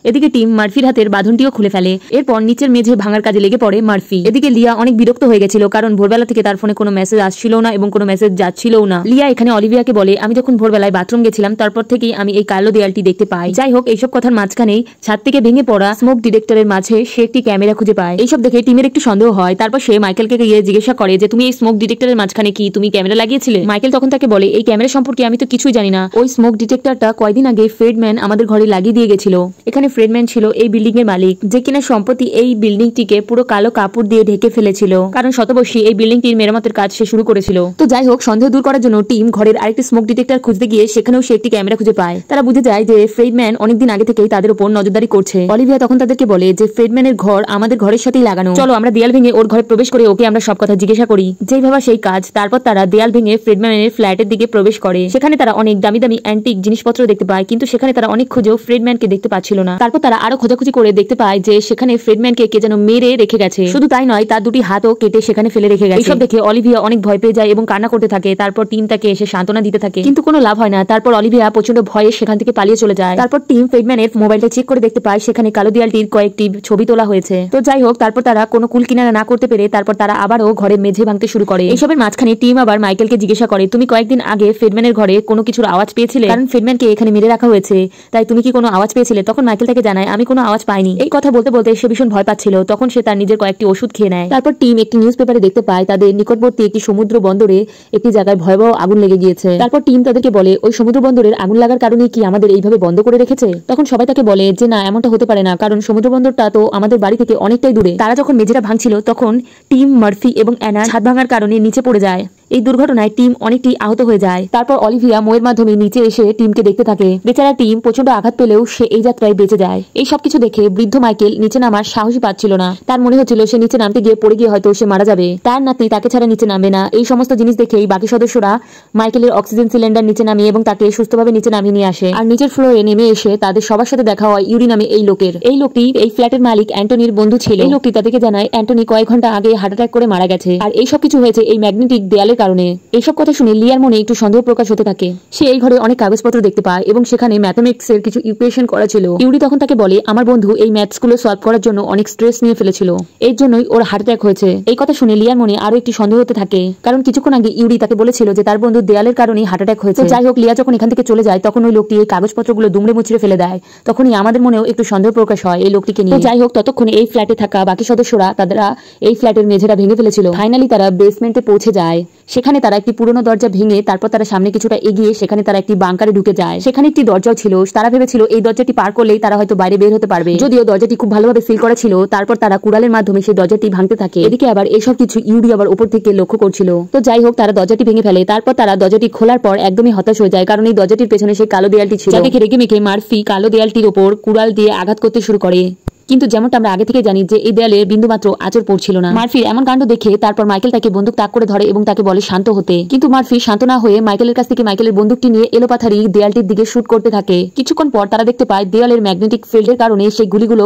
এদিকে টিম মার্ফির হাতের বাঁধনটিও খুলে ফেলে। এরপর নিচের মেঝে ভাঙার কাজে লেগে পড়ে মার্ফি। এদিকে লিয়া অনেক বিরক্ত হয়ে গেছিল, কারণ ভোরবেলা থেকে তার ফোনে কোনো মেসেজ আসছিল না এবং কোনো মেসেজ যাচ্ছিল না। লিয়া এখানে অলিভিয়াকে বলে, আমি যখন ভোরবেলায় বাথরুম গেছিলাম তারপর থেকেই আমি এই কালো দেয়ালটি দেখতে পাই। যাই হোক, এইসব কথার মাঝখানেই ছাদ থেকে ভেঙে পড়া স্মোক ডিটেক্টরের মাঝে সে একটি ক্যামেরা খুঁজে পায়। এইসব দেখে টিমের একটু সন্দেহ হয়। তারপর সে মাইকেলকে গিয়ে জিজ্ঞাসা করে যে তুমি এই স্মোক ডিটেক্টরের মাঝখানে কি তুমি ক্যামেরা লাগিয়েছিলে? মাইকেল তখন তাকে বলে, এই ক্যামেরা সম্পর্কে আমি তো কিছুই জানি না। ওই স্মোক ডিটেক্টরটা কয়েকদিন আগে ফ্রেডম্যান আমাদের ঘরে লাগিয়ে দিয়ে গেছিল। এখানে ফ্রেডম্যান ছিল এই বিল্ডিং এর মালিক, যে কিনা সম্প্রতি এই বিল্ডিংটিকে পুরো কালো কাপড় দিয়ে ঢেকে ফেলেছিল, কারণ শতবর্ষী এই বিল্ডিংটির মেরামতের কাজ সে শুরু করেছিল। তো যাই হোক, সন্দেহ দূর করার জন্য টিম ঘরের আরেকটি স্মোক ডিটেক্টর খুঁজতে গিয়ে সেখানেও সে একটি ক্যামেরা খুঁজে পায়। তারা বুঝে যায় যে ফ্রেডম্যান অনেকদিন আগে থেকেই তাদের উপর নজরদারি করছে। অলিভিয়া তখন তাদেরকে বলে যে ফ্রেডম্যানের ঘর আমাদের ঘরের সাথেই লাগানো, চলো আমরা দেয়াল ভেঙে ওর ঘরে প্রবেশ করে ওকে আমরা সব কথা জিজ্ঞাসা করি। যেই ভাবা সেই কাজ। তারপর তারা দেয়াল ভেঙে ফ্রেডম্যানের ফ্ল্যাটের দিকে প্রবেশ করে। সেখানে তারা অনেক দামি দামি অ্যান্টিক জিনিসপত্র দেখতে পায়, কিন্তু সেখানে তারা অনেক খুঁজেও ফ্রেডম্যানকে দেখতে পাচ্ছিল না। তারপর তারা আরো খোঁজাখুঁজি করে দেখতে পায় যে সেখানে ফ্রেডম্যানকে কে যেন মেরে রেখে গেছে। শুধু তাই নয়, তার দুটি হাতও কেটে সেখানে ফেলে রেখে গেছে। এইসব দেখে অলিভিয়া অনেক ভয় পেয়ে যায় এবং কান্না করতে থাকে। তারপর টিম তাকে এসে সান্ত্বনা দিতে থাকে, কিন্তু কোনো লাভ হয় না। তারপর অলিভিয়া প্রচন্ড ভয়ে সেখান থেকে পালিয়ে চলে যায়। তারপর টিম ফ্রেডম্যানের মোবাইলটা চেক করে দেখতে পায় সেখানে কালো দেয়ালটির কয়েকটি ছবি তোলা হয়েছে। তো যাই হোক, তারপর তারা কোনো কুল কিনারা না করতে পেরে তারপর তারা আবারও ঘরে মেঝে ভাঙতে শুরু করে। এইসবের মাঝখানে টিম আবার মাইকেলকে জিজ্ঞাসা করে, তুমি কয়েকদিন আগে ফ্রেডম্যানের ঘরে কোনো কিছুর আওয়াজ পেয়েছিলে? কারণ ফ্রেডম্যানকে এখানে মেরে রাখা হয়েছে, তাই তুমি কি কোনো আওয়াজ পেয়েছিলে? তখন মাইকেল তাকে জানায়, আমি কোনো আওয়াজ পাইনি। এই কথা বলতে বলতে সে ভীষণ ভয় পাচ্ছিল। তখন সে তার নিজের কয়েকটি ওষুধ খেয়ে নেয়। তারপর টিম একটি নিউজ পেপারে দেখতে পায় তাদের নিকটবর্তী একটি সমুদ্র বন্দরে একটি জায়গায় ভয়াবহ আগুন লেগে গিয়েছে। তারপর টিম তাদেরকে বলে, ওই সমুদ্র বন্দরের আগুন লাগার কারণে কি আমাদের এইভাবে বন্ধ করে রেখেছে? তখন সবাই তাকে বলে যে না, এমনটা হতে পারে না, কারণ সমুদ্র বন্দরটা তো আমাদের বাড়ি থেকে অনেকটাই দূরে। তারা যখন মেঝেটা ভাঙছিল তখন টিম, মার্ফি এবং অ্যানা ছাদ ভাঙার কারণে নিচে পড়ে যায়। এই দুর্ঘটনায় টিম অনেকটি আহত হয়ে যায়। তারপর অলিভিয়া মোয়ের মাধ্যমে নিচে এসে টিমকে দেখতে থাকে। বেচারা টিম প্রচন্ড আঘাত পেলেও সে এই যাত্রায় বেঁচে যায়। এই সবকিছু দেখে বৃদ্ধ মাইকেল নিচে নামার সাহসই পাচ্ছিল না। তার মনে হচ্ছিল সে নিচে নামতে গিয়ে পড়ে গিয়ে হয়তো সে মারা যাবে। তার নাতনি তাকে ছাড়া নিচে নামবে না। এই সমস্ত জিনিস দেখেই বাকি সদস্যরা মাইকেলের অক্সিজেন সিলিন্ডার নিচে নামিয়ে এবং তাকে সুস্থভাবে নিচে নামিয়ে নিয়ে আসে। আর নিচের ফ্লোরে নেমে এসে তাদের সবার সাথে দেখা হয় ইউরি নামে এই লোকের। এই লোকটি এই ফ্ল্যাটের মালিক অ্যান্টনির বন্ধু ছিল। এই লোকটি তাদেরকে জানায় অ্যান্টনি কয়েক ঘন্টা আগে হার্ট অ্যাটাক করে মারা গেছে, আর এই সবকিছু হয়েছে এই ম্যাগনেটিক দেয়ালের কারণে। এইসব কথা শুনে লিয়ার মনে একটু সন্দেহ প্রকাশ হতে থাকে। সে এই ঘরে অনেক কাগজপত্র দেখতে পায় এবং সেখানে ম্যাথমেটিক্স এর কিছু ইকুয়েশন করা ছিল। ইউরি তখন তাকে বলে, আমার বন্ধু এই ম্যাথস গুলো সলভ করার জন্য অনেক স্ট্রেস নিয়ে ফেলেছিল, এর জন্যই ওর হার্ট অ্যাটাক হয়েছে। এই কথা শুনে লিয়ার মনে আরো একটি সন্দেহ হতে থাকে, কারণ কিছুক্ষণ আগে ইউরি তাকে বলেছিল যে তার বন্ধু দেয়ালের কারণেই হার্ট অ্যাটাক হয়েছে। যাই হোক, লিয়া যখন এখান থেকে চলে যায় তখন ওই লোকটি এই কাগজপত্রগুলো দুমড়ে মুচড়ে ফেলে দেয়। তখনই আমাদের মনেও একটু সন্দেহ প্রকাশ হয় এই লোকটিকে নিয়ে। যাই হোক, ততক্ষণে এই ফ্ল্যাটে থাকা বাকি সদস্যরা তারা এই ফ্ল্যাটের মেঝেটা ভেঙে ফেলেছিল। ফাইনালি তারা বেসমেন্টে পৌঁছে যায়। সেখানে তারা একটি পুরনো দরজা ভেঙে তারপর তারা সামনে কিছুটা এগিয়ে সেখানে তারা একটি বাংকারে ঢুকে যায়। সেখানে একটি দরজাও ছিল। তারা ভেবেছিল এই দরজাটি পার করলেই তারা হয়তো বাইরে বের হতে পারবে, যদিও দরজাটি খুব ভালোভাবে সিল করা ছিল। তারপর তারা কুড়ালের মাধ্যমে সেই দরজাটি ভাঙতে থাকে। এদিকে আবার এইসব কিছু ইউরি আবার উপর থেকে লক্ষ্য করছিল। তো যাই হোক, তারা দরজাটি ভেঙে ফেলে। তারপর তারা দরজাটি খোলার পর একদমই হতাশ হয়ে যায়, কারণ এই দরজাটির পেছনে সেই কালো দেয়ালটি ছিল। যা দেখে রেগে মেখে মার্ফি কালো দেয়ালটির উপর কুড়াল দিয়ে আঘাত করতে শুরু করে। কিন্তু যেমনটা আমরা আগে থেকে জানি যে এই দেয়ালে বিন্দুমাত্র আঁচড় পড়ছিল না। মার্ফির এমন কাণ্ড দেখে তারপর মাইকেল তাকে বন্দুক তাক করে ধরে এবং তাকে বলে শান্ত হতে। কিন্তু মার্ফি শান্ত না হয়ে মাইকেলের কাছ থেকে মাইকেলের বন্দুকটি নিয়ে এলোপাথারি দেয়ালটির দিকে শুট করতে থাকে। কিছুক্ষণ পর তারা দেখতে পায় দেয়ালের ম্যাগনেটিক ফিল্ডের কারণে সেই গুলিগুলো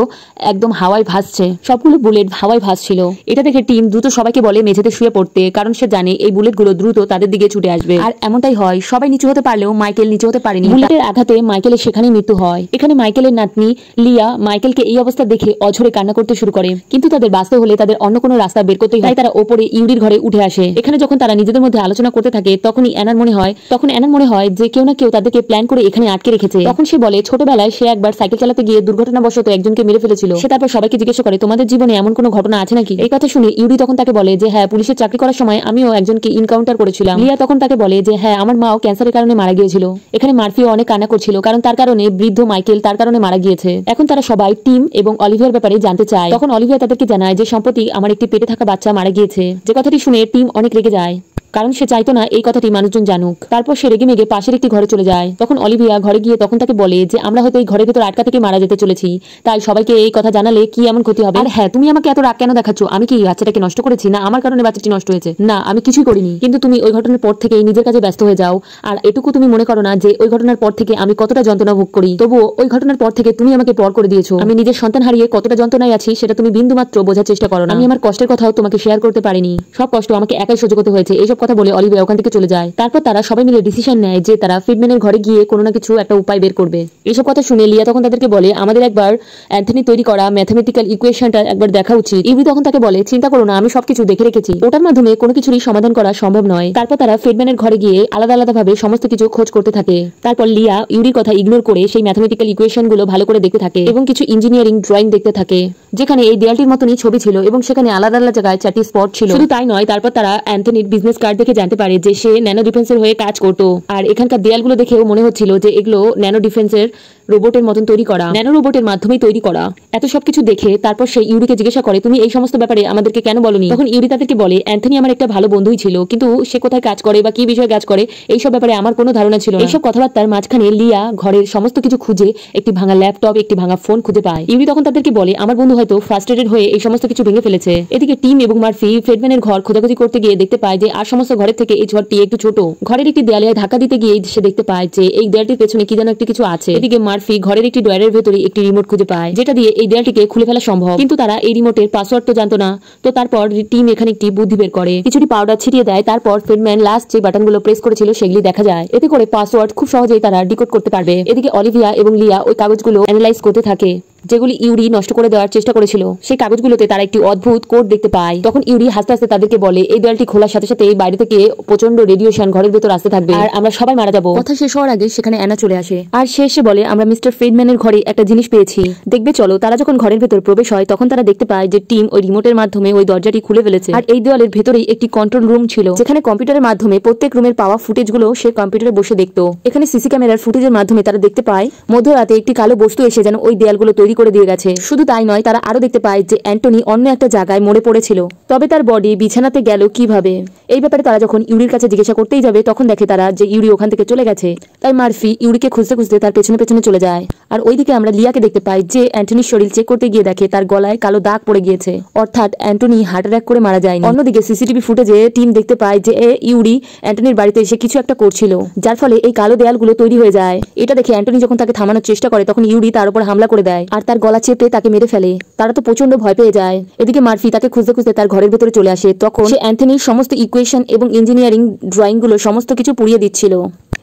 একদম হাওয়ায় ভাসছে। সবগুলো বুলেট হাওয়ায় ভাসছিল। এটা দেখে টিম দ্রুত সবাইকে বলে মেঝেতে শুয়ে পড়তে, কারণ সে জানে এই বুলেটগুলো দ্রুত তাদের দিকে ছুটে আসবে। আর এমনটাই হয়। সবাই নিচু হতে পারলেও মাইকেল নিচু হতে পারেনি। বুলেটের আঘাতে মাইকেলের সেখানেই মৃত্যু হয়। এখানে মাইকেলের নাতনি লিয়া মাইকেলকে এই অবস্থা দেখে অঝরে কান্না করতে শুরু করে, কিন্তু তাদের বাঁচতে হলে তাদের অন্য কোনো রাস্তা বের করতেই হয়। তারা ওপরে ইউরির ঘরে উঠে আসে। এখানে যখন তারা নিজেদের মধ্যে আলোচনা করতে থাকে তখনই অ্যানার মনে হয় যে কেউ না কেউ তাদেরকে প্ল্যান করে এখানে আটকে রেখেছে। তখন সে বলে ছোটবেলায় সে একবার সাইকেল চালাতে গিয়ে দুর্ঘটনাবশত একজনকে মেরে ফেলেছিল। সে তারপর সবাইকে জিজ্ঞাসা করে তোমাদের জীবনে এমন কোনো ঘটনা আছে নাকি? এই কথা শুনে ইউরি তখন তাকে বলে যে হ্যাঁ, পুলিশের চাকরি করার সময় আমিও একজনকে ইনকাউন্টার করেছিলাম। লিয়া তখন তাকে বলে যে হ্যাঁ, আমার মাও ক্যান্সারের কারণে মারা গিয়েছিল। এখানে মার্ফিও অনেক কান্না করছিল, কারণ তার কারণে বৃদ্ধ মাইকেল তার কারণে মারা গিয়েছে। এখন তারা সবাই টিম এবং অলিভিয়ার ব্যাপারে জানতে চায়। তখন অলিভিয়া তাদেরকে জানায় যে সম্প্রতি আমার একটি পেটে থাকা বাচ্চা মারা গিয়েছে। যে কথাটি শুনে টিম অনেক রেগে যায়, কারণ সে চাইতো না এই কথাটি মানুষজন জানুক। তারপর সে রেগে মেগে পাশের একটি ঘরে চলে যায়। তখন অলিভিয়া ঘরে গিয়ে তখন তাকে বলে যে আমরা হয়তো এই ঘরের ভেতর আটকা থেকে মারা যেতে চলেছি, তাই সবাইকে এই কথা জানালে কি এমন ক্ষতি হবে? আর হ্যাঁ, তুমি আমাকে এত রাগ কেন দেখাচ্ছ? আমি কি বাচ্চাটাকে নষ্ট করেছি? না, আমার কারণে বাচ্চাটি নষ্ট হয়েছে। না, আমি কিছুই করিনি। কিন্তু তুমি ওই ঘটনার পর থেকে নিজের কাজে ব্যস্ত হয়ে যাও, আর এটুকু তুমি মনে করো না যে ওই ঘটনার পর থেকে আমি কতটা যন্ত্রণা ভোগ করি। তবুও ওই ঘটনার পর থেকে তুমি আমাকে পর করে দিয়েছো। আমি নিজের সন্তান হারিয়ে কতটা যন্ত্রণায় আছি সেটা তুমি বিন্দুমাত্র বোঝার চেষ্টা করো না। আমি আমার কষ্টের কথাও তোমাকে শেয়ার করতে পারিনি। সব কষ্ট আমাকে একাই সহ্য করতে হয়েছে। এইসব কথা বলে অলিভিয়া ওখান থেকে চলে যায়। তারপর তারা সবাই মিলে ডিসিশন নেয় যে তারা ফ্রিডম্যানের ঘরে গিয়ে কোনো না কিছু একটা উপায় বের করবে। এইসব কথা শুনে লিয়া তখন তাদেরকে বলে আমাদের একবার অ্যান্থনি তৈরি করা ম্যাথমেটিক্যাল ইকুয়েশনটা একবার দেখা উচিত। ইউরি তখন তাকে বলে চিন্তা করো না, আমি সবকিছু দেখে রেখেছি, ওটার মাধ্যমে কোনো কিছুরই সমাধান করা সম্ভব নয়। তারপর তারা ফ্রিডম্যানের ঘরে গিয়ে আলাদা আলাদা ভাবে সমস্ত কিছু খোঁজ করতে থাকে। তারপর লিয়া ইউরির কথা ইগনোর করে সেই ম্যাথমেটিক্যাল ইকুয়েশন গুলো ভালো করে দেখতে থাকে এবং কিছু ইঞ্জিনিয়ারিং ড্রয়িং দেখতে থাকে, যেখানে এই দেয়ালটির মতনই ছবি ছিল এবং সেখানে আলাদা আলাদা জায়গায় 4টি স্পট ছিল। শুধু তাই নয়, তারপর তারা অ্যান্থনির বিজনেস কার্ড দেখে জানতে পারে যে সে ন্যানো ডিফেন্সের হয়ে কাজ করতো। আর এখানকার দেয়ালগুলো দেখেও মনে হচ্ছিল যে এগুলো ন্যানো ডিফেন্সের রোবটের মতন তৈরি করা, ন্যানো রোবটের মাধ্যমেই তৈরি করা। এত সবকিছু দেখে তারপর সে ইউরিকে জিজ্ঞাসা করে তুমি এই সমস্ত ব্যাপারে আমাদেরকে কেন বলনি? তখন ইউরি তাদেরকে বলে অ্যান্থনি আমার একটা ভালো বন্ধুই ছিল, কিন্তু সে কোথায় কাজ করে বা কি বিষয়ে কাজ করে এইসব ব্যাপারে আমার কোনো ধারণা ছিল না। এইসব কথাবার্তার মাঝখানে লিয়া ঘরের সমস্ত কিছু খুঁজে একটি ভাঙা ল্যাপটপ, একটি ভাঙা ফোন খুঁজে পায়। ইউরি তখন তাদেরকে বলে আমার বন্ধু হয়তো ফ্রাস্ট্রেটেড হয়ে এই সমস্ত কিছু ভেঙে ফেলেছে। এদিকে টিম এবং মার্ফি ফ্রিডম্যানের ঘর খোঁজাখুঁজি করতে গিয়ে দেখতে পায় যে আর সমস্ত ঘরের থেকে এই ঘরটি একটু ছোট। ঘরের একটি দেয়ালে ধাক্কা দিতে গিয়ে সে দেখতে পায় যে এই দেয়ালটির পেছনে কি যেন একটি কিছু আছে। এদিকে মার্ফি ঘরের একটি ডয়ারের ভেতরে একটি রিমোট খুঁজে পায়, যেটা দিয়ে এই দেয়ালটিকে খুলে ফেলা সম্ভব, কিন্তু তারা এই রিমোটের পাসওয়ার্ড তো জানতো না। তো তারপর টিম এখানে একটি বুদ্ধি বের করে, কিছুটি পাউডার ছিটিয়ে দেয়। তারপর ফ্রিডম্যান লাস্ট যে বাটনগুলো প্রেস করেছিল সেগুলি দেখা যায়। এতে করে পাসওয়ার্ড খুব সহজেই তারা ডিকোড করতে পারবে। এদিকে অলিভিয়া এবং লিয়া ওই কাগজগুলো অ্যানালাইজ করতে থাকে যেগুলি ইউরি নষ্ট করে দেওয়ার চেষ্টা করেছিল। সেই কাগজগুলোতে তারা একটি অদ্ভুত কোড দেখতে পায়। তখন ইউরি হাসতে হাসতে তাদেরকে বলে এই দেয়ালটি খোলার সাথে সাথে বাইরে থেকে প্রচন্ড রেডিয়েশন ঘরের ভেতর আসতে থাকবে আর আমরা সবাই মারা যাবো। কথা শেষ হওয়ার আগে সেখানে অ্যানা চলে আসে আর সে এসে বলে আমরা মিস্টার ফ্রিডম্যানের ঘরে একটা জিনিস পেয়েছি, দেখবে চলো। তারা যখন ঘরের ভেতর প্রবেশ হয় তখন তারা দেখতে পায় যে টিম ওই রিমোটের মাধ্যমে ওই দরজাটি খুলে ফেলেছে। আর এই দেওয়ালের ভেতরেই একটি কন্ট্রোল রুম ছিল, যেখানে কম্পিউটারের মাধ্যমে প্রত্যেক রুমের পাওয়া ফুটেজগুলো সে কম্পিউটারে বসে দেখতো। এখানে সিসি ক্যামেরার ফুটেজের মাধ্যমে তারা দেখতে পায় মধ্যরাতে একটি কালো বস্তু এসে যেন ওই দেয়ালগুলো তৈরি করে দিয়ে গেছে। শুধু তাই নয়, তারা আরো দেখতে পায় যে অ্যান্টনি অন্য একটা জায়গায় মরে পড়েছিল, তবে তার বডি বিছানাতে গেল কিভাবে। এই ব্যাপারে তারা যখন ইউরির কাছে জিজ্ঞাসা করতেই যাবে তখন দেখে তারা যে ইউরি ওখান থেকে চলে গেছে। তাই মার্ফি ইউরিকে খুঁজতে খুঁজতে তার পেছনে পেছনে চলে যায়। আর ওইদিকে আমরা লিয়াকে দেখতে পাই যে অ্যান্টনির শরীর চেক করতে গিয়ে দেখে তার গলায় কালো দাগ পড়ে গিয়েছে, অর্থাৎ অ্যান্টনি হার্ট অ্যাটাক করে মারা যায়নি। অন্যদিকে সিসিটিভি ফুটেজে টিম দেখতে পায় যে ইউরি অ্যান্টনির বাড়িতে এসে কিছু একটা করছিল, যার ফলে এই কালো দেয়ালগুলো তৈরি হয়ে যায়। এটা দেখে অ্যান্টনি যখন তাকে থামানোর চেষ্টা করে তখন ইউরি তার উপর হামলা করে দেয় আর তার গলা চেপে তাকে মেরে ফেলে। তারা তো প্রচন্ড ভয় পেয়ে যায়। এদিকে মার্ফি তাকে খুঁজতে খুঁজতে তার ঘরের ভেতরে চলে আসে। তখন সে অ্যান্থনির সমস্ত ইকুয়েশন এবং ইঞ্জিনিয়ারিং ড্রয়িং গুলো সমস্ত কিছু পুড়িয়ে দিচ্ছিল।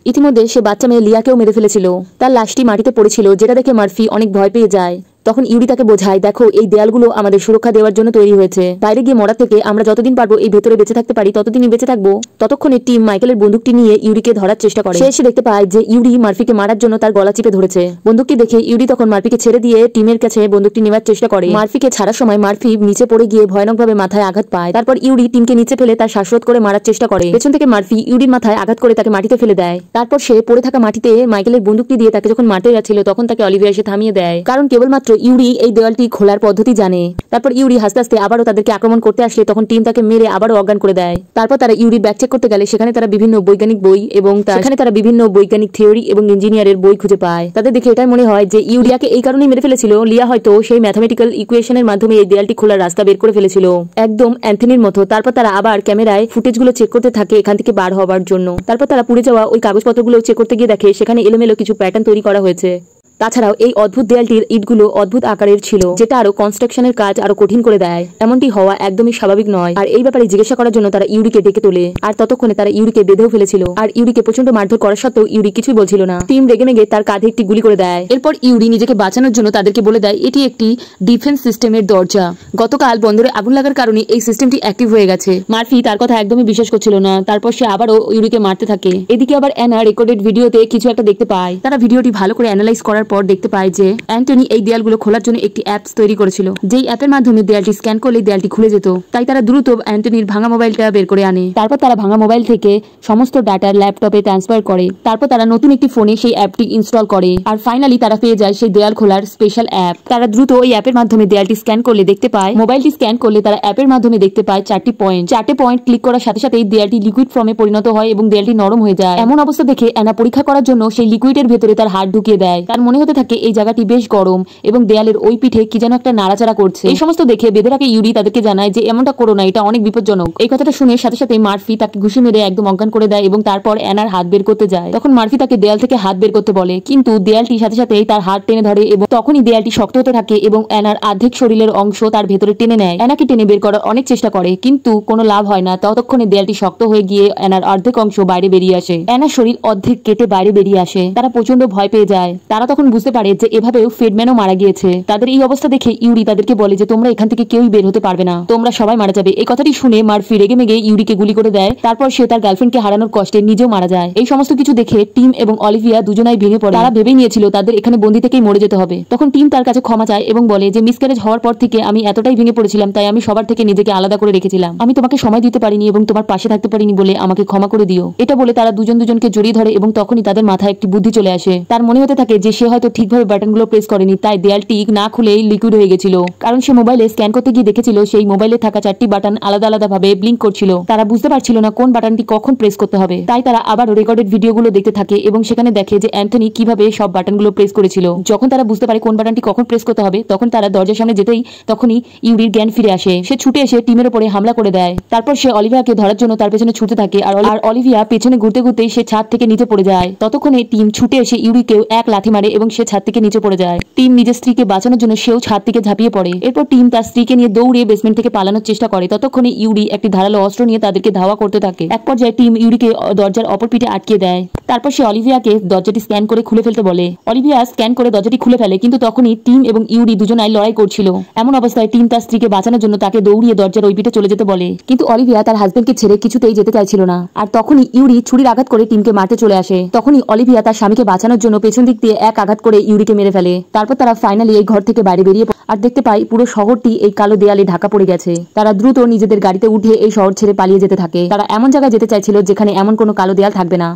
ইতিমধ্যে সে বাচ্চা মেয়ে লিয়াকেও মেরে ফেলেছিল। তার লাশটি মাটিতে পড়েছিল, যেটা দেখে মার্ফি অনেক ভয় পেয়ে যায়। তখন ইউরি তাকে বোঝায় দেখো এই দেয়ালগুলো আমাদের সুরক্ষা দেওয়ার জন্য তৈরি হয়েছে, বাইরে গিয়ে মরার থেকে আমরা যতদিন পারবো এই ভেতরে বেঁচে থাকতে পারি ততদিনই বেঁচে থাকবো। ততক্ষণে টিম মাইকেলের বন্দুকটি নিয়ে ইউরিকে ধরার চেষ্টা করে। সে এসে দেখতে পায় যে ইউরি মার্ফিকে মারার জন্য তার গলা চিপে ধরেছে। বন্দুকটি দেখে ইউরি তখন মার্ফিকে ছেড়ে দিয়ে টিমের কাছে বন্দুকটি নেওয়ার চেষ্টা করে। মার্ফিকে ছাড়ার সময় মার্ফি নিচে পড়ে গিয়ে ভয়ানকভাবে মাথায় আঘাত পায়। তারপর ইউরি টিমকে নিচে ফেলে তার শ্বাসরোধ করে মারার চেষ্টা করে। পেছন থেকে মার্ফি ইউরির মাথায় আঘাত করে তাকে মাটিতে ফেলে দেয়। তারপর সে পড়ে থাকা মাটিতে মাইকেলের বন্দুকটি দিয়ে তাকে যখন মারতে যাচ্ছিল তখন তাকে অলিভিয়া এসে থামিয়ে দেয়, কারণ কেবলমাত্র ইউরি এই খোলার পদ্ধতি জানে। তারপর ইউরি হাসতে হাসতে আবারও তাদেরকে আক্রমণ করতে আসলে তখন টিম তাকে মেরে আবারও অজ্ঞান করে দেয়। তারপর তারা ইউরির ব্যাগ চেক করতে গেলে সেখানে তারা বিভিন্ন বৈজ্ঞানিক বই এবং সেখানে তারা বিভিন্ন বৈজ্ঞানিক থিওরি এবং ইঞ্জিনিয়ারের বই খুঁজে পায়। তাদের দেখে এটাই মনে হয় যে ইউরিয়াকে এই কারণেই মেরে ফেলেছিল, লিয়া হয়তো সেই ম্যাথমেটিক্যাল ইকুয়েশনের মাধ্যমে এই দেয়ালটি খোলার রাস্তা বের করে ফেলেছিল, একদম অ্যান্থনির মতো। তারপর তারা আবার ক্যামেরায় ফুটেজগুলো চেক করতে থাকে এখান থেকে বার হওয়ার জন্য। তারপর তারা পুড়ে যাওয়া ওই কাগজপত্রগুলো চেক করতে গিয়ে দেখে সেখানে এলোমেলো কিছু প্যাটার্ন তৈরি করা হয়েছে। তাছাড়াও এই অদ্ভুত দেয়ালটির ইটগুলো অদ্ভুত আকারের ছিল, যেটা আরো কনস্ট্রাকশনের কাজ আরো কঠিন করে দেয়। এমনটি হওয়া একদমই স্বাভাবিক নয়। আর এই ব্যাপারে জিজ্ঞাসা করার জন্য তারা ইউরিকে ডেকে তোলে। আর ততক্ষণে তারা ইউরিকে বেঁধেও ফেলেছিল। আর ইউরিকে প্রচন্ড মারধর করা সত্ত্বেও ইউরি কিছুই বলছিল না। টিম রেগে মেগে তার কাঁধে একটি গুলি করে দেয়। এরপর ইউরি নিজেকে বাঁচানোর জন্য তাদেরকে বলে দেয় এটি একটি ডিফেন্স সিস্টেমের দরজা, গতকাল বন্দরে আগুন লাগার কারণে এই সিস্টেমটি অ্যাক্টিভ হয়ে গেছে। মার্ফি তার কথা একদমই বিশ্বাস করছিল না। তারপর সে আবারও ইউরিকে মারতে থাকে। এদিকে আবার অ্যানা রেকর্ডেড ভিডিওতে কিছু একটা দেখতে পায়। তারা ভিডিওটি ভালো করে অ্যানালাইজ করার পর দেখতে পায় যে অ্যান্টনি এই দেয়ালগুলো খোলার জন্য একটি অ্যাপস তৈরি করেছিল, যেই অ্যাপের মাধ্যমে দেয়ালটি স্ক্যান করলে দেয়ালটি খুলে যেত। তাই তারা দ্রুত অ্যান্টনির ভাঙা মোবাইলটা বের করে আনে। তারপর তারা ভাঙা মোবাইল থেকে সমস্ত ডাটা ল্যাপটপে ট্রান্সফার করে। তারপর তারা নতুন একটি ফোনে সেই অ্যাপটি ইনস্টল করে। আর ফাইনালি তারা পেয়ে যায় সেই দেয়াল খোলার স্পেশাল অ্যাপ। তারা দ্রুত ওই অ্যাপের মাধ্যমে দেয়ালটি স্ক্যান করলে দেখতে পায়, মোবাইলটি স্ক্যান করলে তারা অ্যাপের মাধ্যমে দেখতে পায় 4টি পয়েন্ট। 4টে পয়েন্ট ক্লিক করার সাথে সাথেই দেয়ালটি লিকুইড ফর্মে পরিণত হয় এবং দেয়ালটি নরম হয়ে যায়। এমন অবস্থা দেখে অ্যানা পরীক্ষা করার জন্য সেই লিকুইডের ভেতরে তার হাত ঢুকিয়ে দেয়। তার মনে হতে থাকে এই জায়গাটি বেশ গরম এবং দেয়ালের ওই পিঠে কি যেন একটা নাড়াচাড়া করছে। এই সমস্ত দেখে বেদেরাকে ইউরি তাদেরকে জানায় যে এমনটা করো না, এটা অনেক বিপজ্জনক। এই কথাটা শুনে সাথে সাথে মার্ফি তাকে ঘুষি মেরে একদম অজ্ঞান করে দেয় এবং তারপর অ্যানার হাত বের করতে যায়। তখন মার্ফি তাকে দেয়াল থেকে হাত বের করতে বলে, কিন্তু দেয়ালটি সাথে সাথেই তার হাত টেনে ধরে এবং তখনই দেয়ালটি শক্ত হতে থাকে এবং অ্যানার অর্ধেক শরীরের অংশ তার ভেতরে টেনে নেয়। অ্যানাকে টেনে বের করার অনেক চেষ্টা করে কিন্তু কোনো লাভ হয় না। ততক্ষণে দেয়ালটি শক্ত হয়ে গিয়ে অ্যানার অর্ধেক অংশ বাইরে বেরিয়ে আসে। অ্যানার শরীর অর্ধেক কেটে বাইরে বেরিয়ে আসে। তারা প্রচন্ড ভয় পেয়ে যায়। তারা তখন বুঝতে পারে যে এভাবেও ফেডম্যানও মারা গিয়েছে। তাদের এই অবস্থা দেখে ইউরি তাদেরকে বলে যে তোমরা এখান থেকে কেউই বের হতে পারবে না, তোমরা সবাই মারা যাবে। এই কথাটি শুনে মার্ফি রেগে মেগে ইউরিকে গুলি করে দেয়। তারপর সে তার গার্লফ্রেন্ডকে হারানোর কষ্টে নিজেও মারা যায়। এই সমস্ত কিছু দেখে টিম এবং অলিভিয়া দুজনাই ভেঙে পড়ে। তারা ভেবেই নিয়েছিল তাদের এখানে বন্দি থেকেই মরে যেতে হবে। তখন টিম তার কাছে ক্ষমা চায় এবং বলে যে মিসক্যারেজ হওয়ার পর থেকে আমি এতটাই ভেঙে পড়েছিলাম, তাই আমি সবার থেকে নিজেকে আলাদা করে রেখেছিলাম। আমি তোমাকে সময় দিতে পারিনি এবং তোমার পাশে থাকতে পারিনি বলে আমাকে ক্ষমা করে দিও। এটা বলে তারা দুজন দুজনকে জড়িয়ে ধরে এবং তখনই তাদের মাথায় একটি বুদ্ধি চলে আসে। তার মনে হতে থাকে যে সে হয়তো ঠিকভাবে বাটনগুলো প্রেস করেনি, তাই দেয়ালটি না খুলেই লিকুইড হয়ে গেছিল। কারণ সে মোবাইলে স্ক্যান করতে গিয়ে দেখেছিল সেই মোবাইলে থাকা 4টি বাটন আলাদা আলাদা ভাবে ব্লিঙ্ক করছিল। তারা বুঝতে পারছিল না কোন বাটনটি কখন প্রেস করতে হবে। তাই তারা আবার রেকর্ডেড ভিডিওগুলো দেখতে থাকে এবং সেখানে দেখে যে অ্যান্থনি কিভাবে সব বাটনগুলো প্রেস করেছিল। যখন তারা বুঝতে পারে কোন বাটনটি কখন প্রেস করতে হবে, তখন তারা দরজার সামনে যেতেই তখনই ইউরির জ্ঞান ফিরে আসে। সে ছুটে এসে টিমের উপরে হামলা করে দেয়। তারপর সে অলিভিয়াকে ধরার জন্য তার পেছনে ছুটতে থাকে আর অলিভিয়া পেছনে ঘুরতে ঘুরতেই সে ছাদ থেকে নিচে পড়ে যায়। ততক্ষণে টিম ছুটে এসে ইউরিকেও এক লাথি মারে এবং সে ছাদ থেকে নিচে পড়ে যায়। টিম নিজের স্ত্রীকে বাঁচানোর জন্য সেও ছাদ থেকে ঝাঁপিয়ে পড়ে। এরপর টিম তার স্ত্রীকে নিয়ে দৌড়ে বেসমেন্ট থেকে পালানোর চেষ্টা করে। ততক্ষণে ইউরি একটি ধারালো অস্ত্র নিয়ে তাদেরকে ধাওয়া করতে থাকে। এক পর্যায়ে টিম ইউরিকে দরজার অপর পিঠে আটকে দেয়। তারপর সে অলিভিয়াকে দরজাটি স্ক্যান করে খুলে ফেলতে বলে। অলিভিয়া স্ক্যান করে দরজাটি খুলে ফেলে, কিন্তু তখনই টিম এবং ইউরি দুজনাই লড়াই করছিল। এমন অবস্থায় টিম তার স্ত্রীকে বাঁচানোর জন্য তাকে দৌড়িয়ে দরজার ওই পিঠে চলে যেতে বলে, কিন্তু অলিভিয়া তার হাজবেন্ডকে ছেড়ে কিছুতেই যেতে চাইছিল না। আর তখনই ইউরি ছুরির আঘাত করে টিমকে মারতে চলে আসে। তখনই অলিভিয়া তার স্বামীকে বাঁচানোর জন্য পেছন দিক দিয়ে এক আঘাত করে ইউরিকে মেরে ফেলে। তারপর তারা ফাইনালি এই ঘর থেকে বাইরে বেরিয়ে আর দেখতে পায় পুরো শহরটি এই কালো দেয়ালে ঢাকা পড়ে গেছে। তারা দ্রুত নিজেদের গাড়িতে উঠে এই শহর ছেড়ে পালিয়ে যেতে থাকে। তারা এমন জায়গায় যেতে চাইছিল যেখানে এমন কোনো কালো দেয়াল থাকবে না।